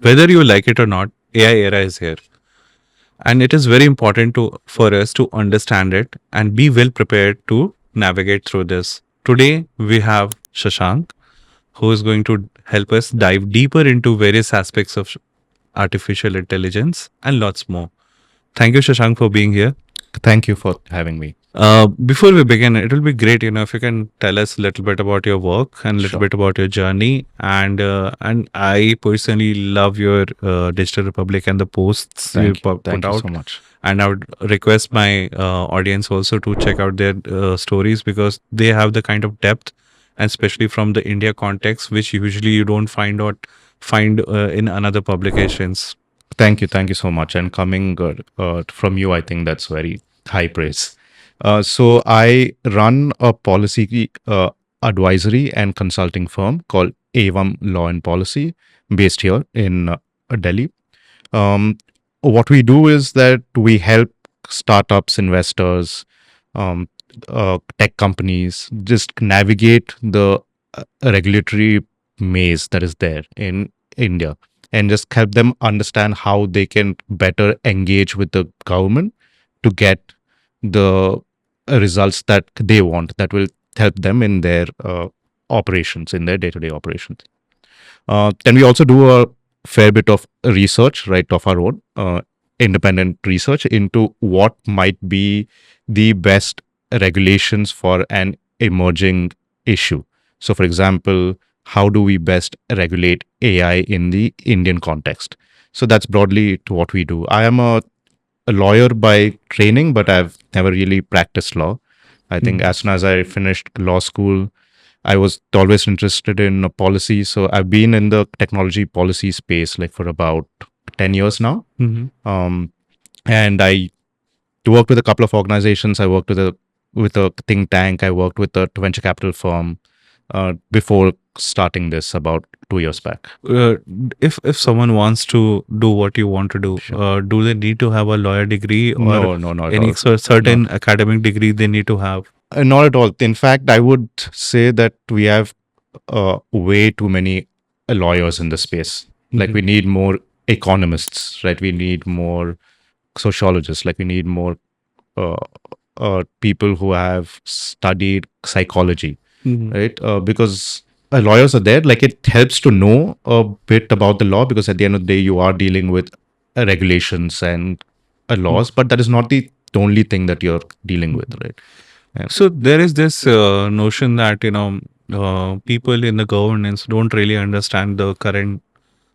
Whether you like it or not, AI era is here. And it is very important for us to understand it and be well prepared to navigate through this. Today, we have Shashank, who is going to help us dive deeper into various aspects of artificial intelligence and lots more. Thank you, Shashank, for being here. Thank you for having me. Before we begin, it will be great, if you can tell us a little bit about your work and a little Sure. bit about your journey. And I personally love your Digital Republic and the posts you Thank you. put Thank you out. so much. And I would request my audience also to check out their stories because they have the kind of depth, and especially from the India context, which usually you don't find in another publications. Thank you. Thank you so much. And coming from you, I think that's very high praise. So I run a policy advisory and consulting firm called Evam Law Policy, based here in Delhi. What we do is that we help startups, investors, um, tech companies just navigate the regulatory maze that is there in India and just help them understand how they can better engage with the government to get the results that they want that will help them in their operations, in their day-to-day operations. Then we also do a fair bit of research, right, of our own, independent research into what might be the best regulations for an emerging issue. So, for example, how do we best regulate AI in the Indian context? So that's broadly to what we do. I am a lawyer by training, but I've never really practiced law. I think as soon as I finished law school, I was always interested in policy. So I've been in the technology policy space like for about 10 years now. Um, and I worked with a couple of organizations. I worked with a think tank. I worked with a venture capital firm before starting this about 2 years back. If someone wants to do what you want to do, do they need to have a lawyer degree or No, not at any all. certain academic degree they need to have? Not at all. In fact, I would say that we have way too many lawyers in the space. Like we need more economists, right? We need more sociologists. Like we need more uh, people who have studied psychology, right? Because lawyers are there. Like it helps to know a bit about the law because at the end of the day, you are dealing with regulations and laws, but that is not the only thing that you're dealing with, right? So there is this notion that people in the governance don't really understand the current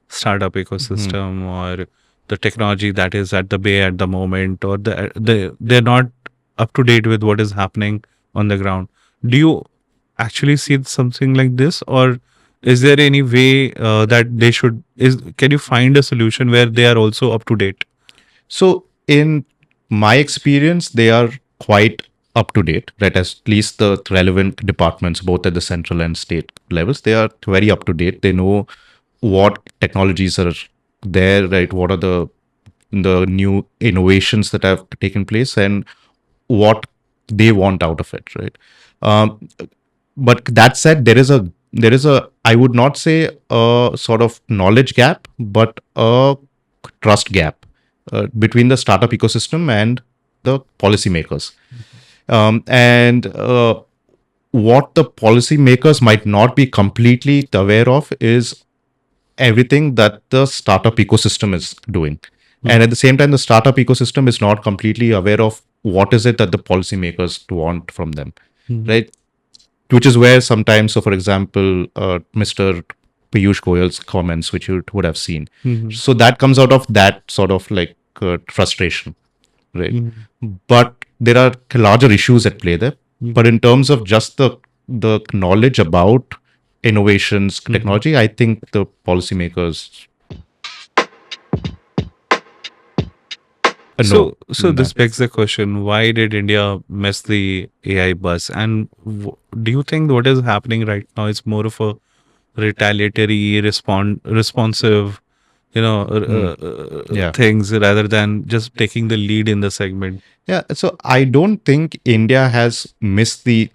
startup ecosystem or the technology that is at the bay at the moment, or they're not up to date with what is happening on the ground. Do you actually see something like this, or is there any way that they should? Can you find a solution where they are also up to date? So, in my experience, they are quite up to date, right? At least the relevant departments, both at the central and state levels, they are very up to date. They know what technologies are there, right? What are the new innovations that have taken place and what they want out of it, right? Um, but that said, there is a I would not say a sort of knowledge gap, but a trust gap between the startup ecosystem and the policymakers. And what the policymakers might not be completely aware of is everything that the startup ecosystem is doing. And at the same time, the startup ecosystem is not completely aware of what is it that the policymakers want from them, right? Which is where sometimes, so for example, Mr. Piyush Goyal's comments, which you would have seen. So that comes out of that sort of like frustration, right? But there are larger issues at play there. But in terms of just the knowledge about innovations, technology, I think the policymakers know So this that. begs the question: why did India miss the AI bus? And do you think what is happening right now is more of a retaliatory, responsive, Yeah. things rather than just taking the lead in the segment? Yeah. So I don't think India has missed the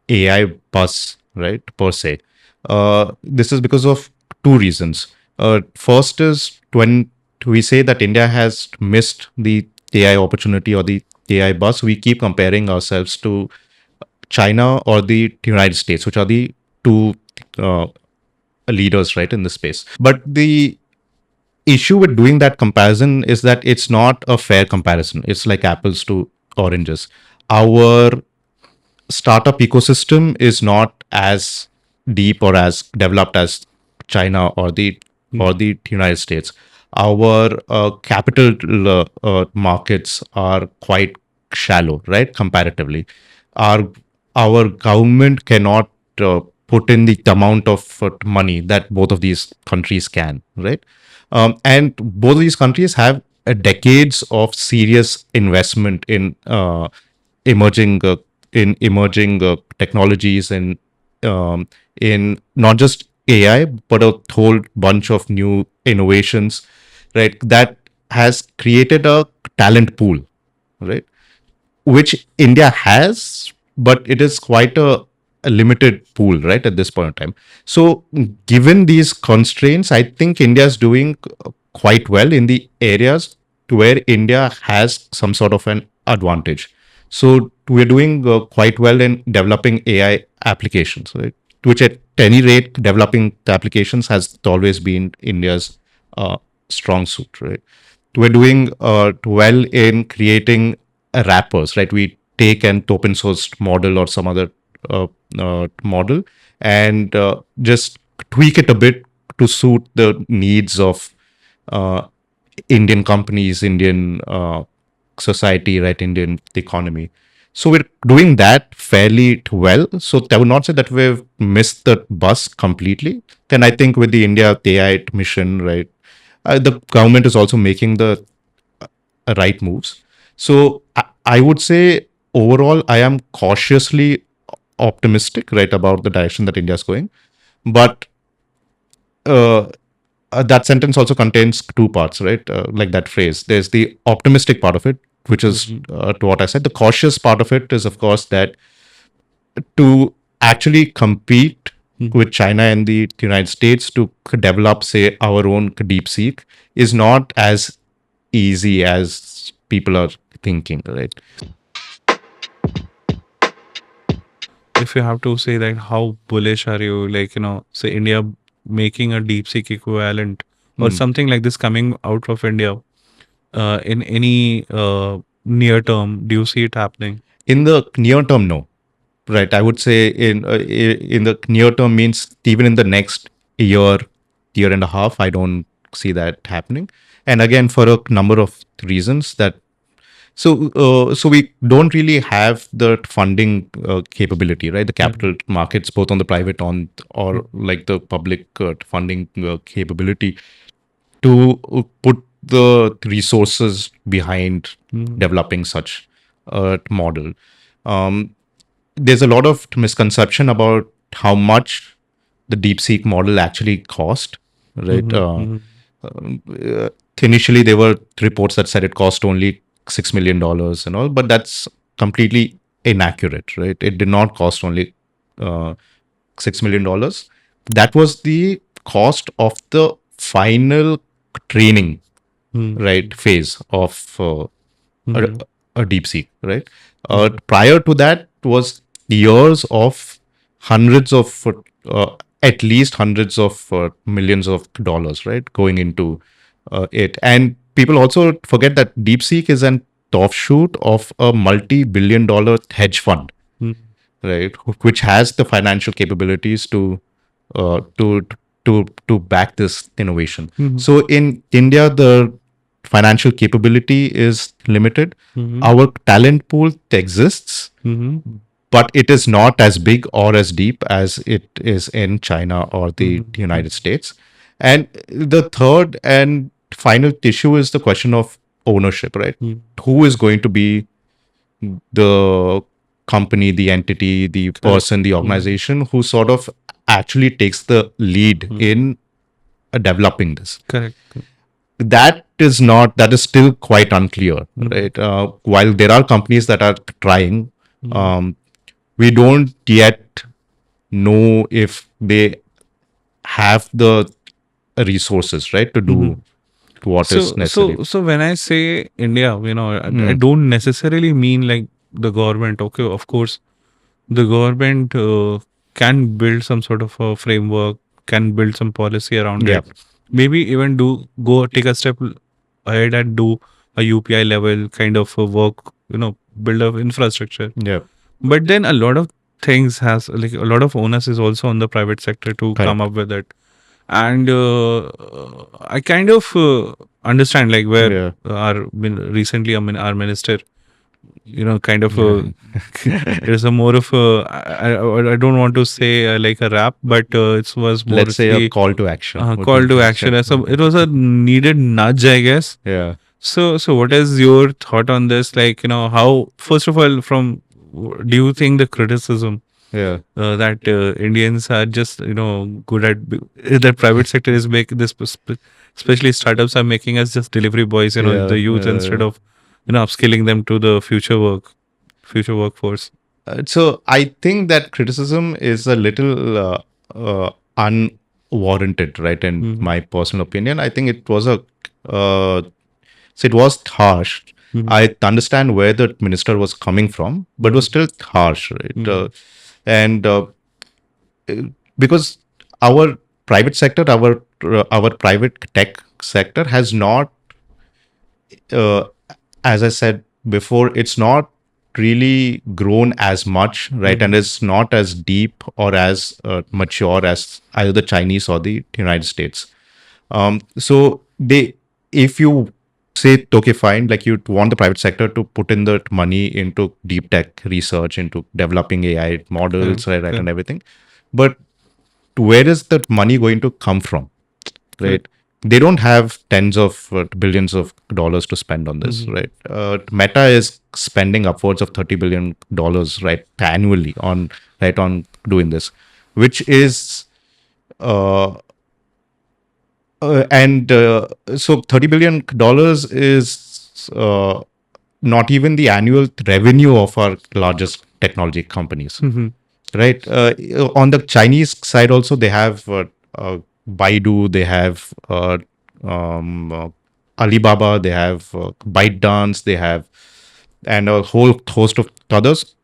AI bus, right, per se. This is because of two reasons. First is when we say that India has missed the AI opportunity or the AI bus, we keep comparing ourselves to China or the United States, which are the two uh, leaders, right, in the space. But the issue with doing that comparison is that it's not a fair comparison. It's like apples to oranges. Our startup ecosystem is not as deep or as developed as China or the United States. Our capital markets are quite shallow, right? Comparatively, our our government cannot put in the amount of money that both of these countries can, right? And both of these countries have decades of serious investment emerging uh, in emerging technologies and in not just AI but a whole bunch of new innovations, right? That has created a talent pool, right? Which India has, but it is quite a limited pool, right, at this point in time. So, given these constraints, I think India is doing quite well in the areas to where India has some sort of an advantage. So, we're doing quite well in developing AI applications, right? Which, at any rate, developing the applications has always been India's strong suit, right? We're doing well in creating wrappers, right? We take an open source model or some other model and just tweak it a bit to suit the needs of uh, Indian companies, Indian society, right? Indian economy. So we're doing that fairly well. So I would not say that we've missed the bus completely. And I think with the India AI mission, right, the government is also making the right moves. So I would say overall, I am cautiously optimistic, right, about the direction that India is going. But uh, that sentence also contains two parts, right? Like that phrase. There's the optimistic part of it, which is to what I said. The cautious part of it is, of course, that to actually compete with China and the United States to develop, say, our own DeepSeek is not as easy as people are thinking, right? If you have to say that, how bullish are you? Like, say India making a DeepSeek equivalent or Hmm. something like this coming out of India in any near term. Do you see it happening? In the near term, no. Right. I would say in the near term means even in the next year, year and a half, I don't see that happening. And again, for a number of reasons that so we don't really have the funding capability, right? The capital markets, both on the private on or like the public funding capability to put the resources behind developing such a model. Um, there's a lot of misconception about how much the DeepSeek model actually cost, right? Initially, there were reports that said it cost only $6 million and all, but that's completely inaccurate, right? It did not cost only uh, $6 million. That was the cost of the final training, right, phase of a, a DeepSeek, right? Prior to that was years of hundreds of, at least hundreds of millions of dollars, right, going into it. And people also forget that DeepSeek is an offshoot of a multi-billion-dollar hedge fund, right, which has the financial capabilities to uh, to to back this innovation. So in India, the financial capability is limited. Our talent pool exists, but it is not as big or as deep as it is in China or the United States. And the third and final issue is the question of ownership, right? Who is going to be the company, the entity, the person, the organization who sort of actually takes the lead in developing this? Correct. That is still quite unclear, right? While there are companies that are trying, um, we don't yet know if they have the resources, right, to do what is necessary. So when I say India, I Mm. don't necessarily mean like the government. Okay, of course, the government can build some sort of a framework, can build some policy around Yeah. it. Maybe even take a step ahead and do a UPI level kind of a work. Build up infrastructure. Yeah. But then a lot of things has like a lot of onus is also on the private sector to come Correct. up with it. And I kind of understand like where Yeah. recently our minister, kind of Yeah. there's a more of a I don't want to say like a rap, but it was Let's say a mostly call to action would be call to best. action. So it was a needed nudge, I guess. Yeah. So what is your thought on this? Like, how, first of all, do you think the criticism Yeah. that Indians are just, good at, that private sector is making this, especially startups are making us just delivery boys, Yeah. the youth, instead of, upskilling them to the future workforce. So I think that criticism is a little unwarranted, right? In Mhm. my personal opinion, I think it was so it was harsh. Mhm. I understand where the minister was coming from, but it was still harsh, right? And because our private sector, our private tech sector has not, uh, as I said before, it's not really grown as much, right? And it's not as deep or as mature as either the Chinese or the United States. So if you say, okay, fine, like you want the private sector to put in the money into deep tech research, into developing AI models, right, and everything, but where is that money going to come from, right? They don't have tens of billions of dollars to spend on this, right? Meta is spending upwards of $30 billion, right, annually on doing this, which is uh, and so $30 billion is not even the annual revenue of our largest technology companies, right? On the Chinese side, also they have Baidu, they have Alibaba, they have ByteDance, they have, and a whole host of others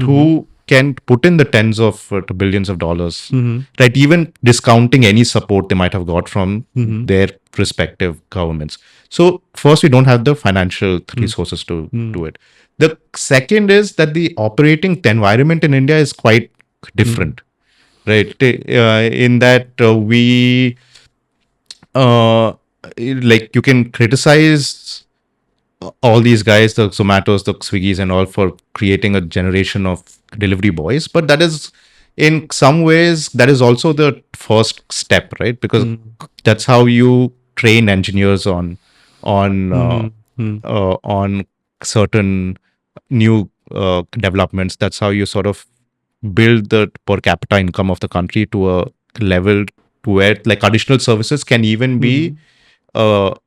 who can put in the tens of billions of dollars, right? Even discounting any support they might have got from their respective governments. So, first, we don't have the financial resources to do it. The second is that the operating environment in India is quite different, right? In that like you can criticize all these guys, the Zomatos, the Swiggies, and all, for creating a generation of delivery boys. But that is, in some ways, that is also the first step, right? Because that's how you train engineers on on certain new developments. That's how you sort of build the per capita income of the country to a level to where like additional services can even be so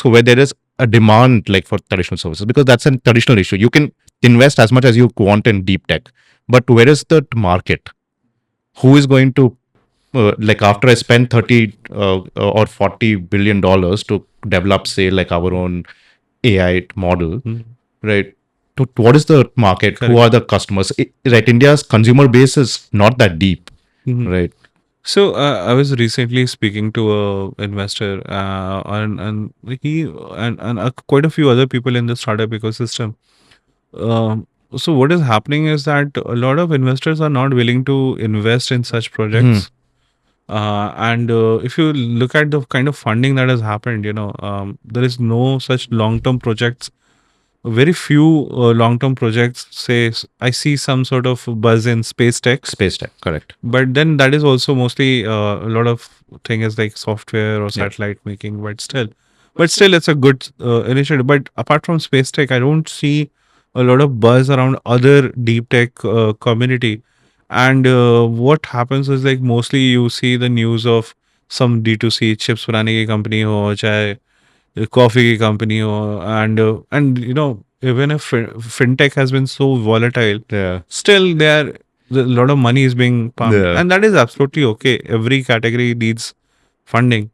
where there is a demand like for traditional services, because that's a traditional issue. You can invest as much as you want in deep tech, but where is the market? Who is going to like after I spend 30 or 40 billion dollars to develop, say, like our own AI model, right? To what is the market? Who are the customers? Right, India's consumer base is not that deep, right? So I was recently speaking to a investor, and he and quite a few other people in the startup ecosystem. So what is happening is that a lot of investors are not willing to invest in such projects. And if you look at the kind of funding that has happened, there is no such long-term projects. Very few long-term projects. Say, I see some sort of buzz in space tech, Space tech, correct. but then that is also mostly a lot of thing is like software or satellite making. But still, it's a good initiative. But apart from space tech, I don't see a lot of buzz around other deep tech community. And what happens is like mostly you see the news of some D2C chips बनाने की company हो चाहे coffee की company हो, and even if fintech has been so volatile, Yeah. still a lot of money is being pumped, Yeah. and that is absolutely okay. Every category needs funding.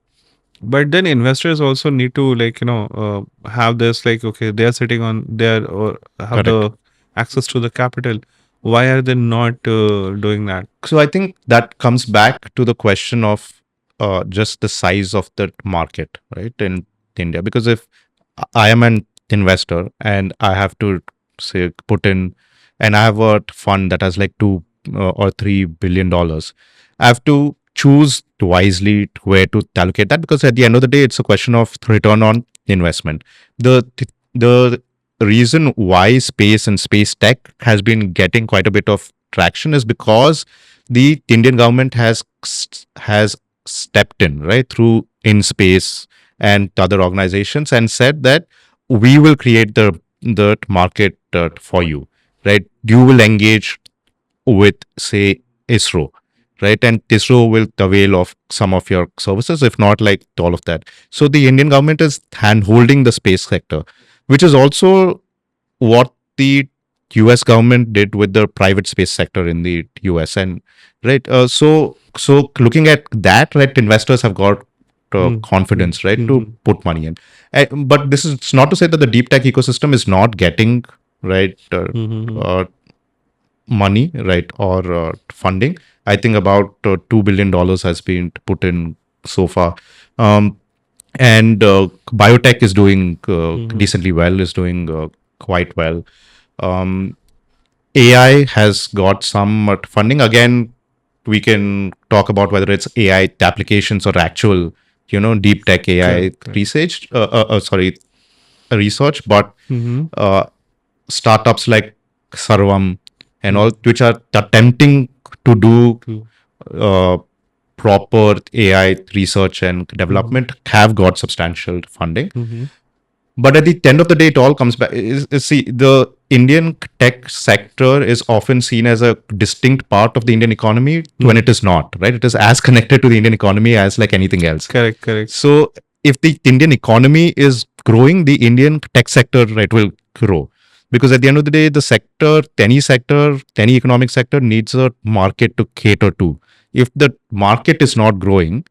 But then investors also need to have this, like, okay, they are sitting on their, or have Correct. the access to the capital. Why are they not doing that? So I think that comes back to the question of just the size of the market, right, in India. Because if I am an investor and I have to say put in, and I have a fund that has like or $3 billion, I have to choose wisely where to allocate that, because at the end of the day, it's a question of return on investment. The reason why space and space tech has been getting quite a bit of traction is because the Indian government has stepped in, right, through InSpace and other organizations, and said that we will create the market for you, right? You will engage with, say, ISRO, right? And ISRO will avail of some of your services, if not like all of that. So the Indian government is hand holding the space sector, which is also what the US government did with the private space sector in the US. And right, so looking at that, right, investors have got Mm, mm, confidence, right, to mhm, put money in. But this is not to say that the deep tech ecosystem is not getting, right, mhm, money, right, or funding. I think about $2 billion has been put in so far. Um, and biotech is doing mhm, decently well, is doing quite well. um, AI has got some funding. Again, we can talk about whether it's AI applications or actual, deep tech AI correct, correct. research. Sorry, research. But Mhm, uh, startups like Sarvam and all, mhm, which are attempting to do true. uh, proper AI research and Mhm, development, have got substantial funding. mhm, But at the end of the day, it all comes back. See, the Indian tech sector is often seen as a distinct part of the Indian economy when mhm. it is not, right? It is as connected to the Indian economy as like anything else. Correct, correct. So if the Indian economy is growing, the Indian tech sector, right, will grow. Because at the end of the day, any economic sector needs a market to cater to. If the market is not growing,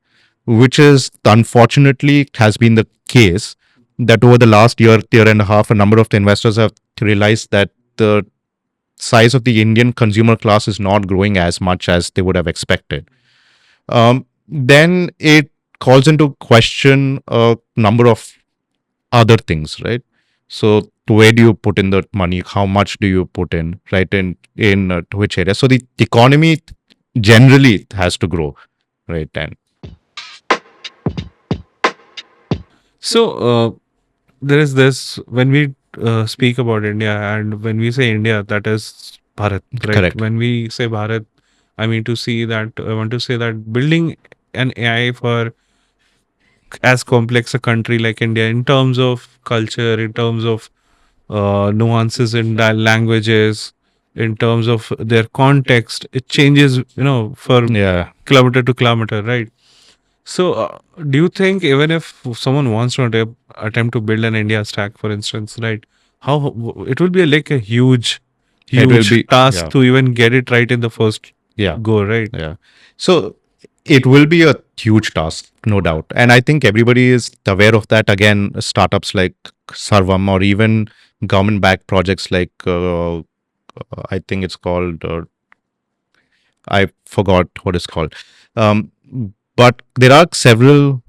which is unfortunately has been the case, that over the last year and a half, a number of the investors have realized that the size of the Indian consumer class is not growing as much as they would have expected. Then it calls into question a number of other things, right? So where do you put in the money? How much do you put in, right? In to which area? So the economy generally has to grow, right? And So, there is this, when we speak about India, and when we say India, that is Bharat, right? correct. When we say Bharat, I want to say that building an AI for as complex a country like India, in terms of culture, in terms of nuances in languages, in terms of their context, it changes, for Yeah, kilometer to kilometer, right? So, do you think, even if someone wants to attempt to build an India stack, for instance, right, it will be like a huge, it will huge be. task Yeah, to even get it right in the first yeah. go, right? Yeah. So it will be a huge task, no doubt. And I think everybody is aware of that. Again, startups like Sarvam, or even government backed projects like, I think it's called, I forgot what it's called. Um, but there are several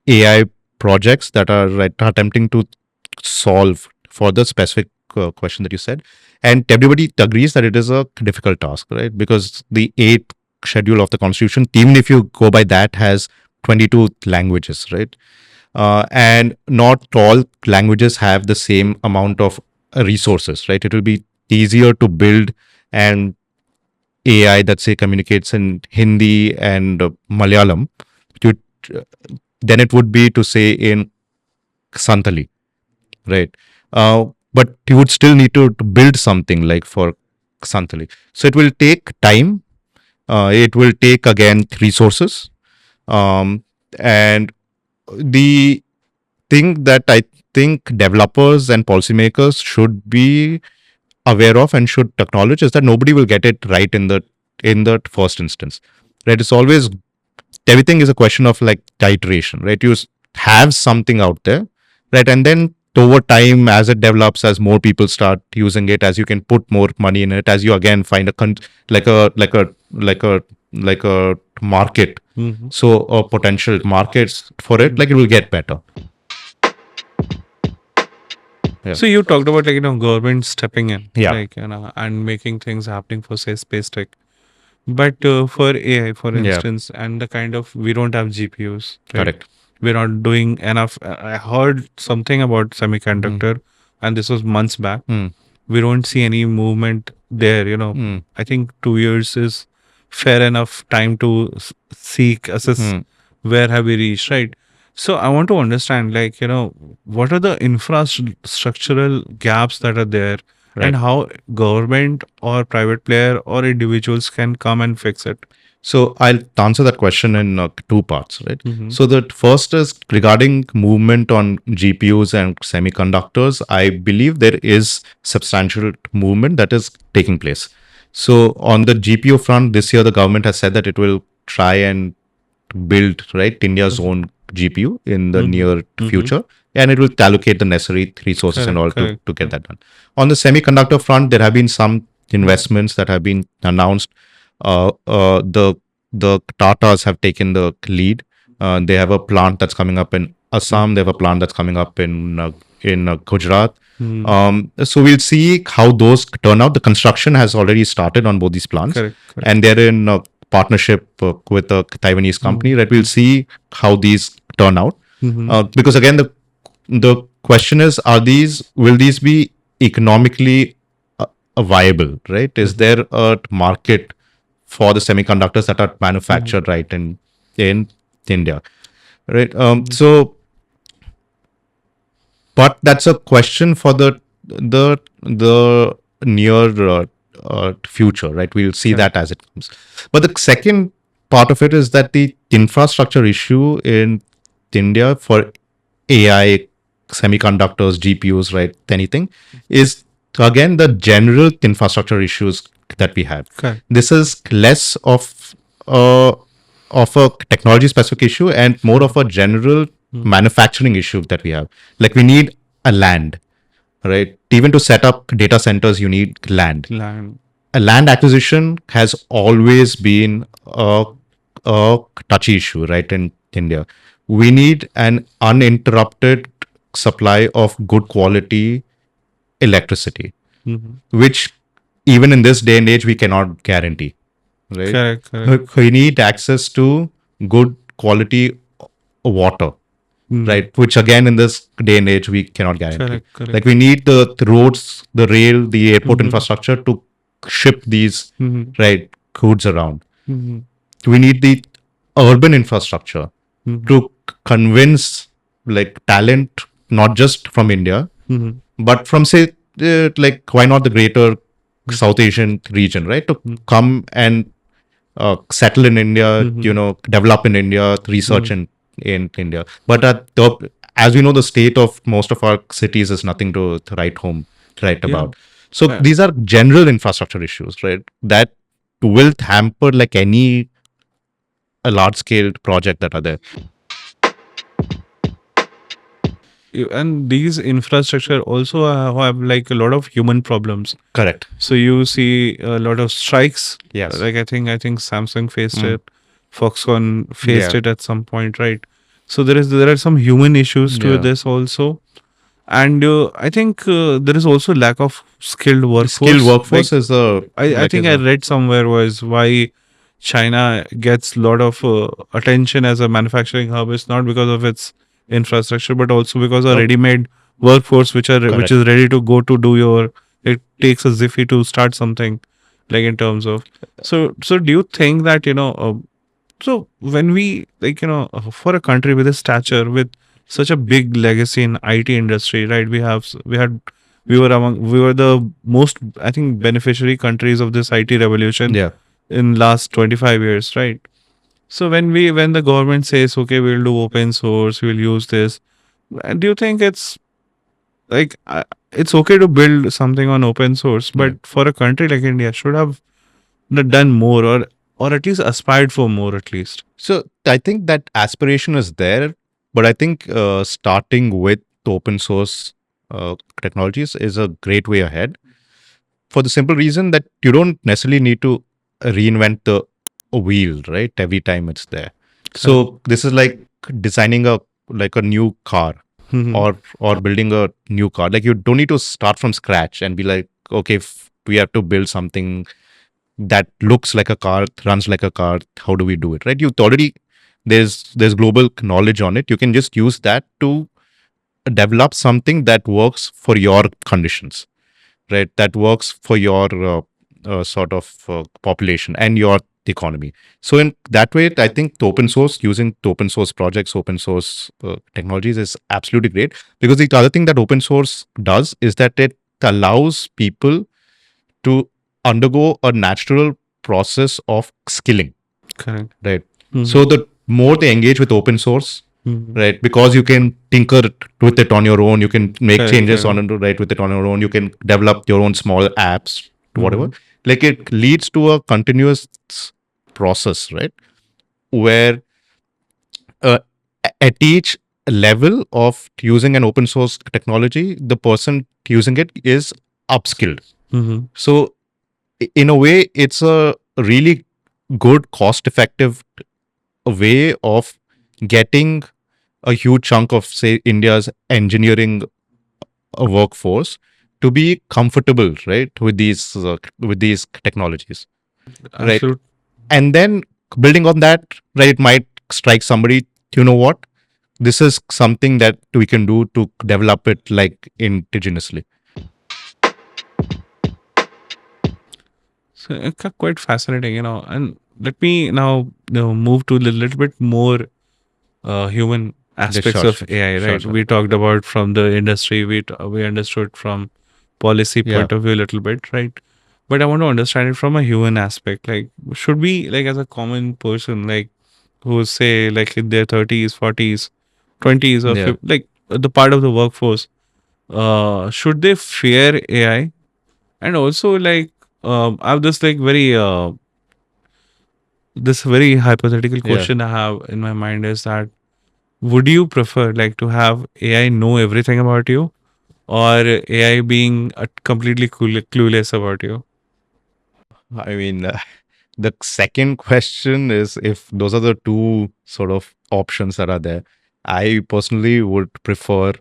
AI projects that are attempting to solve for the specific question that you said. And everybody agrees that it is a difficult task, right? Because the eighth schedule of the constitution, even if you go by that, has 22 languages, right? And not all languages have the same amount of resources, right? It will be easier to build an AI that, say, communicates in Hindi and Malayalam to, than it would be to say in Santali, right? But you would still need to build something like for Santali. So it will take time. It will take, again, resources. Um, and the thing that I think developers and policymakers should be aware of and should acknowledge is that nobody will get it right in the first instance, right? It's always everything is a question of like iteration, right? You have something out there, right? And then over time, as it develops, as more people start using it, as you can put more money in it, as you again find like a like a like a like a market, Mm-hmm. so a potential markets for it, like it will get better. Yeah. So you talked about government stepping in, Yeah. and making things happening for say space tech. But for AI, for Yeah. instance, and the kind of we don't have GPUs, right? Correct. We're not doing enough. I heard something about semiconductor, and this was months back. Mm. We don't see any movement there. Mm. I think 2 years is fair enough time to seek, assess Mm. where have we reached, right? So I want to understand, what are the infrastructural gaps that are there, Right. and how government or private player or individuals can come and fix it. So I'll answer that question in two parts, right? Mhm. So the first is regarding movement on GPUs and semiconductors. I believe there is substantial movement that is taking place. So on the GPU front, this year the government has said that it will try and build India's own GPU in the near future, and it will allocate the necessary resources and all to get that done. On the semiconductor front, there have been some investments that have been announced. The Tatas have taken the lead. They have a plant that's coming up in Assam. They have a plant that's coming up in Gujarat. So we'll see how those turn out. The construction has already started on both these plants, Correct. and they're in partnership with a Taiwanese company. Right, we'll see how these turn out. Because again, the question is, will these be economically viable? Right, is there a market for the semiconductors that are manufactured right in India? Right. So, but that's a question for the near future, right? We'll see that as it comes. But the second part of it is that the infrastructure issue in India for AI, semiconductors, GPUs, right? Anything is again the general infrastructure issues that we have. Correct. This is less of a technology specific issue and more of a general manufacturing issue that we have. Like we need a land, right? Even to set up data centers, you need land. Land. A land acquisition has always been a touchy issue, right? In India, we need an uninterrupted supply of good quality electricity, which even in this day and age we cannot guarantee, right? Correct. We need access to good quality water, right? Which again in this day and age we cannot guarantee. Correct. Like we need the roads, the rail, the airport infrastructure to ship these right goods around. We need the urban infrastructure to convince like talent, not just from India, but from say like why not the greater South Asian region, right? To come and settle in India, develop in India, research in India. But as we know, the state of most of our cities is nothing to write home about. So these are general infrastructure issues, right? That will hamper like any a large scale project that are there. And these infrastructure also have like a lot of human problems. Correct. So you see a lot of strikes. Yes. Like I think Samsung faced it, Foxconn faced it at some point, right? So there are some human issues to this also, and I think there is also lack of skilled workforce. Skilled workforce is a. I think I read somewhere was why China gets a lot of attention as a manufacturing hub is not because of its infrastructure, but also because of ready-made workforce which is ready to go to do your. It takes a ziffy to start something, like in terms of. So do you think that so when we for a country with a stature with such a big legacy in IT industry, right? We were the most, I think, beneficiary countries of this IT revolution in last 25 years, right? So when the government says, okay, we'll do open source, we'll use this, do you think it's like it's okay to build something on open source, but for a country like India should have done more, or or at least aspired for more, at least. So I think that aspiration is there, but I think starting with open source technologies is a great way ahead, for the simple reason that you don't necessarily need to reinvent the wheel, right? Every time it's there. Correct. So this is like designing a new car, Mhm. or building a new car. Like, you don't need to start from scratch and be like, okay, we have to build something that looks like a car, runs like a car. How do we do it, right? You already, there's global knowledge on it. You can just use that to develop something that works for your conditions, right? That works for your sort of population and your economy. So in that way, I think the open source, using the open source projects, open source technologies is absolutely great, because the other thing that open source does is that it allows people to undergo a natural process of skilling, Correct. right? So Mhm. the more they engage with open source, Mhm. right, because you can tinker with it on your own, you can make Correct. changes on Correct. it, right, with it on your own, you can develop your own small apps, whatever. Mhm. Like, it leads to a continuous process, right, where uh, at each level of using an open source technology, the person using it is upskilled. Mhm. So in a way, it's a really good cost effective way of getting a huge chunk of, say, India's engineering workforce to be comfortable, right, with these technologies, right? Absolute. And then, building on that, right, it might strike somebody, you know what, this is something that we can do to develop it like indigenously. So it's quite fascinating, And let me now, move to a little bit more human Yeah, aspects sure, of sure, AI. sure, Right? sure. We talked about from the industry. We understood from policy Yeah, point of view a little bit, right? But I want to understand it from a human aspect. Like, should we, like, as a common person, like, who say, like, in their 30s, 40s, 20s, or yeah. like the part of the workforce, should they fear AI? And also, like, I have this like very hypothetical Yeah. question I have in my mind is that, would you prefer like to have AI know everything about you, or AI being completely clueless about you? I mean, the second question is, if those are the two sort of options that are there, I personally would prefer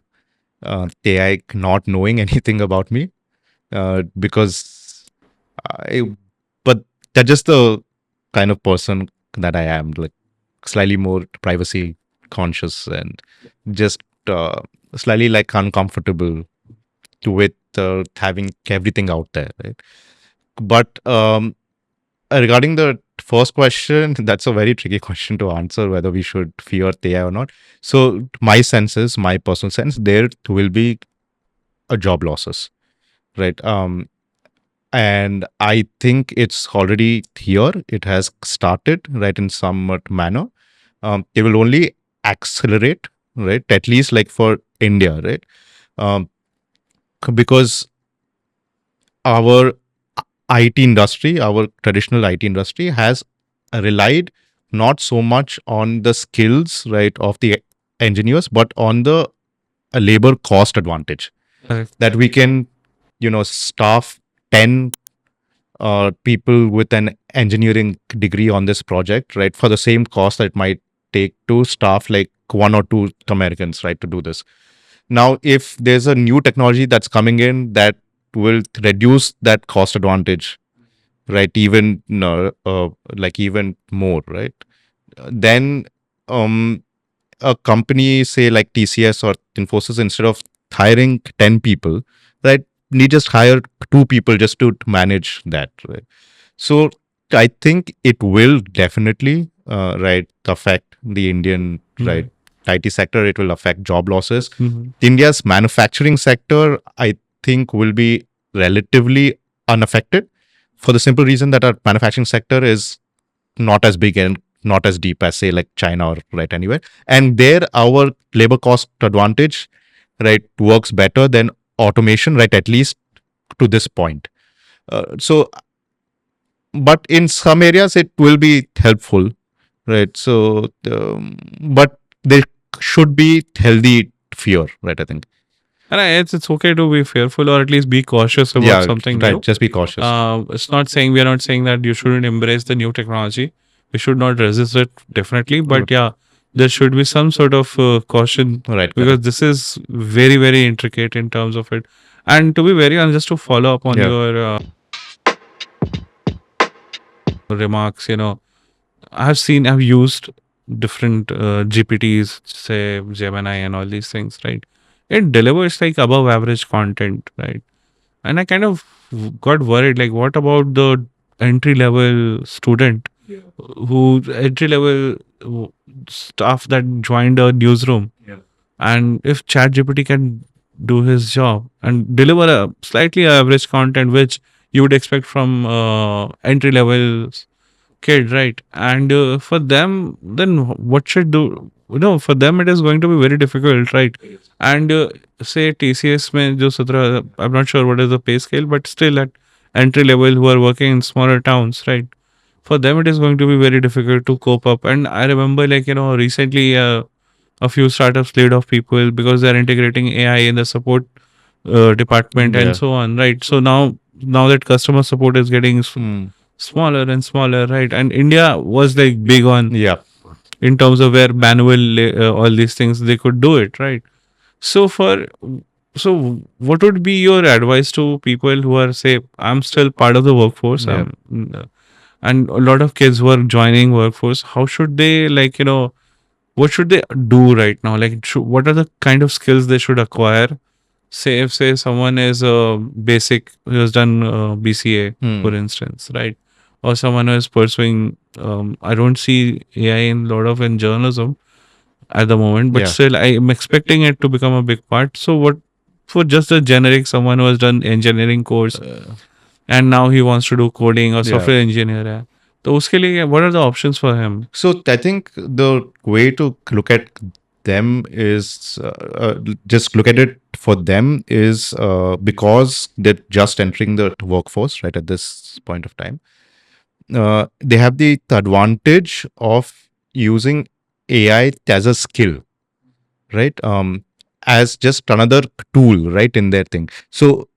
AI not knowing anything about me, because I, but that's just the kind of person that I am, like slightly more privacy conscious, and just slightly like uncomfortable with having everything out there, right? But regarding the first question, that's a very tricky question to answer, whether we should fear AI or not. So, my sense is, my personal sense, there will be a job losses, right? And I think it's already here. It has started, right, in some manner. They will only accelerate, right? At least like for India, right? Um, because our IT industry, our traditional IT industry, has relied not so much on the skills, right, of the engineers, but on the labor cost advantage, Correct. that we can, staff 10 people with an engineering degree on this project, right, for the same cost that it might take to staff like one or two Americans, right, to do this. Now, if there's a new technology that's coming in that will reduce that cost advantage, right, even like even more, right, then um a company, say like TCS or Infosys, instead of hiring 10 people, right, need just hire two people just to manage that, right? So I think it will definitely, right, affect the Indian, right, Mhm. IT sector. It will affect job losses. Mhm. India's manufacturing sector, I think, will be relatively unaffected, for the simple reason that our manufacturing sector is not as big and not as deep as, say, like China, or right, anywhere. And there, our labor cost advantage, right, works better than automation, right, at least to this point. So but in some areas it will be helpful, right? So, but there should be healthy fear, right? I think. And it's okay to be fearful or at least be cautious about Yeah, something right. new. Just be cautious. It's not saying we are not saying that you shouldn't embrace the new technology. We should not resist it definitely, but yeah, there should be some sort of caution Right. because Correct. this is very intricate in terms of it. And to be very honest, just to follow up on Yeah. your remarks, I've used different GPTs, say Gemini and all these things, right? It delivers like above average content, right? And I kind of got worried, like, what about the entry level student who entry level staff that joined a newsroom? And if ChatGPT can do his job and deliver a slightly average content, which you would expect from entry level kid, right? And for them, then what should do? For them it is going to be very difficult, right? And say TCS mein jo 17, I'm not sure what is the pay scale, but still at entry level who are working in smaller towns, right? For them it is going to be very difficult to cope up. And I remember, like, recently a few startups laid off people because they're integrating AI in the support department Yeah. and so on, right? So now that customer support is getting smaller and smaller, right? And India was like big on Yeah. in terms of where manual all these things they could do it, right? So what would be your advice to people who are, say, I'm still part of the workforce, Yeah. and a lot of kids who are joining workforce, how should they, like, what should they do right now? Like, what are the kind of skills they should acquire? Say if someone is a basic who has done BCA, for instance, right? Or someone who is pursuing, I don't see AI in a lot of in journalism at the moment, but Yeah. still I am expecting it to become a big part. So what for just a generic someone who has done engineering course and now he wants to do coding or software engineer है, तो उसके लिए what are the options for him? So I think the way to look at them is just look at it for them is because they're just entering the workforce right at this point of time. They have the advantage of using AI as a skill, right? As just another tool, right, in their thing. So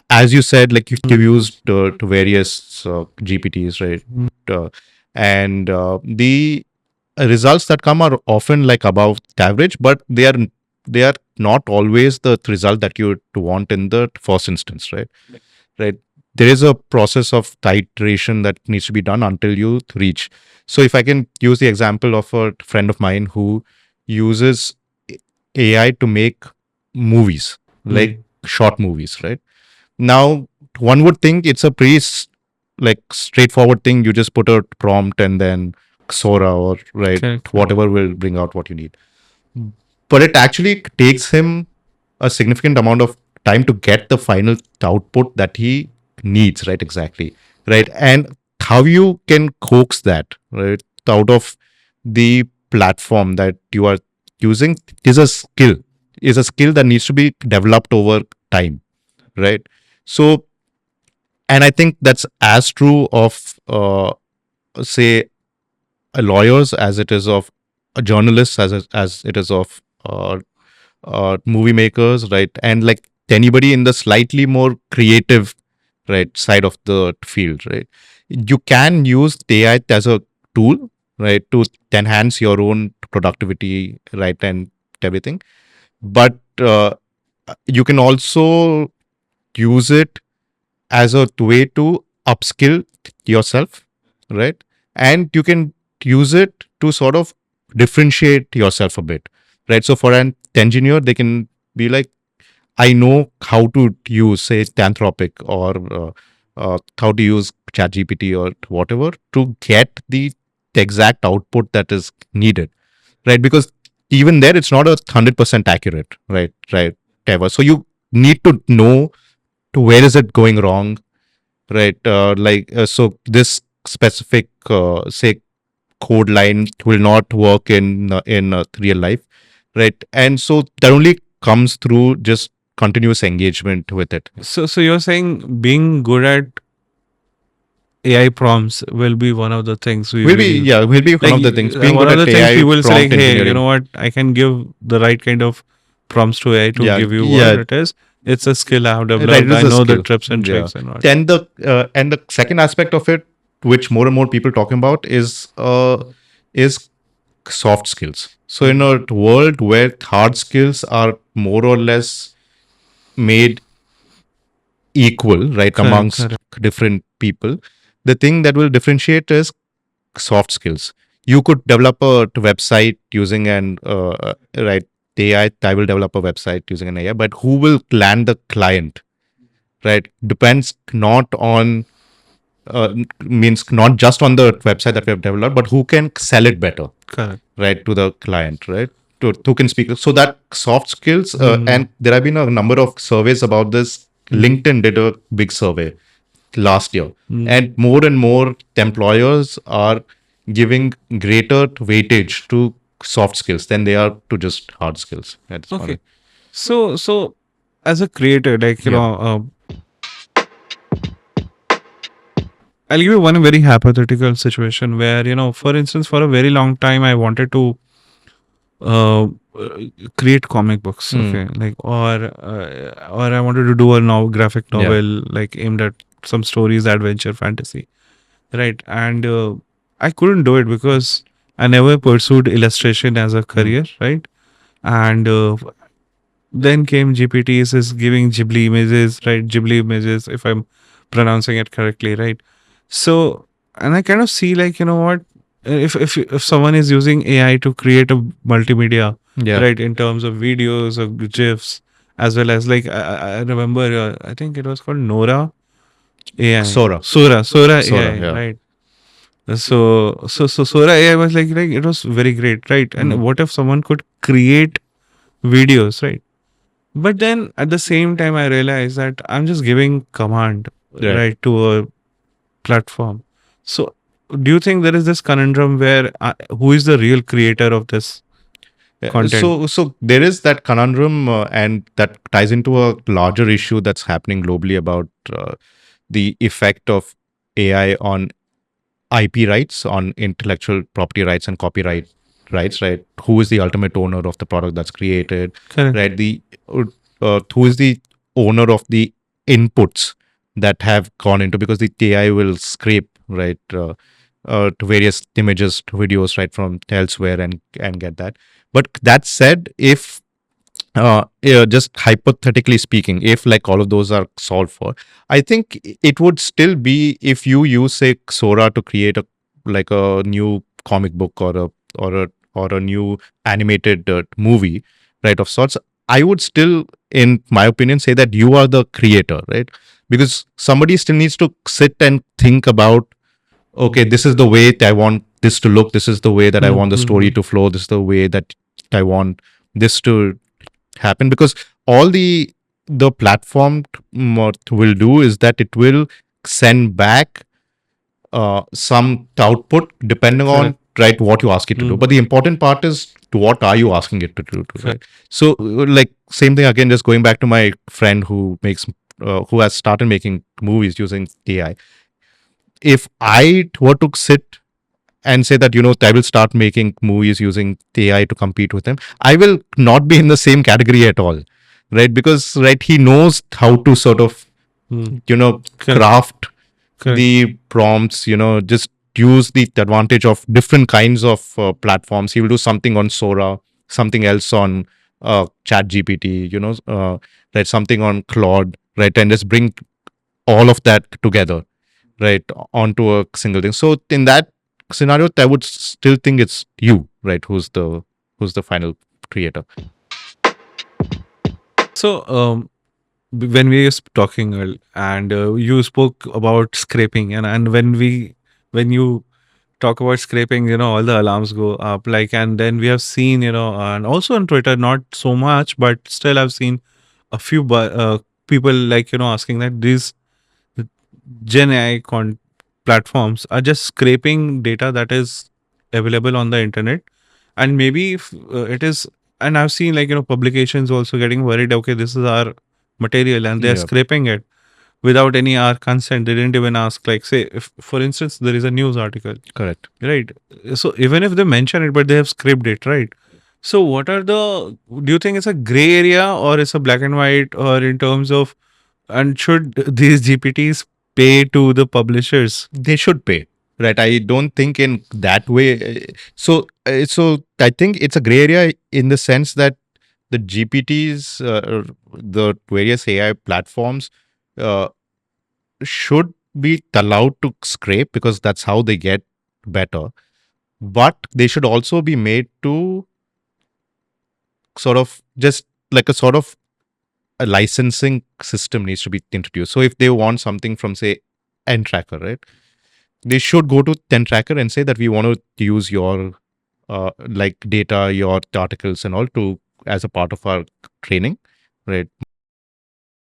as you said, like you've used to various GPTs, right? Uh, and the results that come are often like above the average, but they are not always the result that you would want in the first instance, right? Right. There is a process of titration that needs to be done until you reach. So if I can use the example of a friend of mine who uses AI to make movies, like short movies, right? Now, one would think it's a pretty like straightforward thing. You just put a prompt and then Sora or right Correct. whatever will bring out what you need. But it actually takes him a significant amount of time to get the final output that he needs, right? Exactly, right? And how you can coax that right out of the platform that you are using is a skill that needs to be developed over time, right? So, and I think that's as true of say lawyers as it is of journalists as it is of movie makers, right? And like anybody in the slightly more creative right side of the field, right? You can use AI as a tool, right, to enhance your own productivity, right, and everything. But you can also use it as a way to upskill yourself, right? And you can use it to sort of differentiate yourself a bit, right? So for an engineer, they can be like, I know how to use, say, Anthropic or how to use ChatGPT or whatever to get the exact output that is needed, right? Because even there, it's not 100% accurate, right? Right, ever. So you need to know to where is it going wrong, right? So this specific say code line will not work in real life, right? And so that only comes through just continuous engagement with it. So you're saying being good at AI prompts will be one of the things we Will be, use. yeah, will be one Like of the things. Being one good of at the things AI people say, like, prompt hey, you engineering. know what, I can give the right kind of prompts to AI to Yeah, give you yeah, what it is. It's a skill I have right. developed. It I is a know the skill. tips and Yeah. tricks and what. And the second aspect of it, which more and more people talking about, is soft skills. So in a world where hard skills are more or less made equal, right, Correct, amongst correct. different people, the thing that will differentiate is soft skills. You could develop a website using an right AI will develop a website using an AI, but who will land the client, right, depends not on means not just on the website that we have developed, but who can sell it better, Correct. right, to the client, right, to who can speak. So that soft skills, Mhm. and there have been a number of surveys about this. LinkedIn did a big survey last year, and more employers are giving greater weightage to soft skills than they are to just hard skills at this Okay. point. So as a creator, like, Yeah. I'll give you one very hypothetical situation where, for instance, for a very long time, I wanted to uh, create comic books, Hmm. okay, like, or I wanted to do a graphic Yeah. novel, like, aimed at some stories, adventure, fantasy, right? And I couldn't do it because I never pursued illustration as a Hmm. career, right? And then came GPTs is giving Ghibli images, right? Ghibli images, if I'm pronouncing it correctly, right? So, and I kind of see, like, what, if someone is using AI to create a multimedia, Yeah. right, in terms of videos or gifs, as well as, like, I remember, I think it was called Nora AI, Sora. Sora Sora. AI, Yeah. right? So Sora AI was like it was very great, right? Hmm. And what if someone could create videos, right? But then at the same time, I realized that I'm just giving command, Yeah. right, to a platform. So, do you think there is this conundrum where who is the real creator of this Yeah, content? so there is that conundrum, and that ties into a larger issue that's happening globally about the effect of AI on IP rights, on intellectual property rights and copyright rights, right? Who is the ultimate owner of the product that's created, Correct. right? Who is the owner of the inputs that have gone into, because the AI will scrape, right, to various images, to videos, right, from elsewhere, and get that. But that said, if yeah, just hypothetically speaking, if like all of those are solved for, I think it would still be, if you use say Sora to create a like a new comic book or a new animated movie, right, of sorts. I would still, in my opinion, say that you are the creator, right? Because somebody still needs to sit and think about, okay, this is the way I want this to look. This is the way that I want the story to flow. This is the way that I want this to happen, because all the platform what will do is that it will send back some output depending on, Correct. right, what you ask it to do. But the important part is, to what are you asking it to do, Correct. right? So like same thing again, just going back to my friend who has started making movies using AI. If I were to sit and say that, I will start making movies using AI to compete with him, I will not be in the same category at all, right? Because right, he knows how to sort of, Correct. craft Correct. the prompts, just use the advantage of different kinds of platforms. He will do something on Sora, something else on Chat GPT, right, something on Claude, right, and just bring all of that together, right, onto a single thing. So in that scenario, I would still think it's you, right, who's the final creator. So, when we were talking and you spoke about scraping, and when you talk about scraping, all the alarms go up, like, and then we have seen, and also on Twitter, not so much, but still I've seen a few people, like, asking that these Gen AI platforms are just scraping data that is available on the internet, and maybe if it is, and I've seen, like, publications also getting worried, okay, this is our material and they're Yeah. scraping it. without any our consent. They didn't even ask, like, say, if for instance there is a news article, Correct. right? So even if they mention it, but they have scripted it, right? So what are the, do you think it's a gray area or it's a black and white, or in terms of, and should these GPTs pay to the publishers? They should pay, right? I don't think in that way. So I think it's a gray area in the sense that the GPTs, the various AI platforms, uh, should be allowed to scrape because that's how they get better. But they should also be made to sort of just like a sort of a licensing system needs to be introduced. So if they want something from, say, N Tracker, right? They should go to N Tracker and say that we want to use your like data, your articles and all to as a part of our training, right?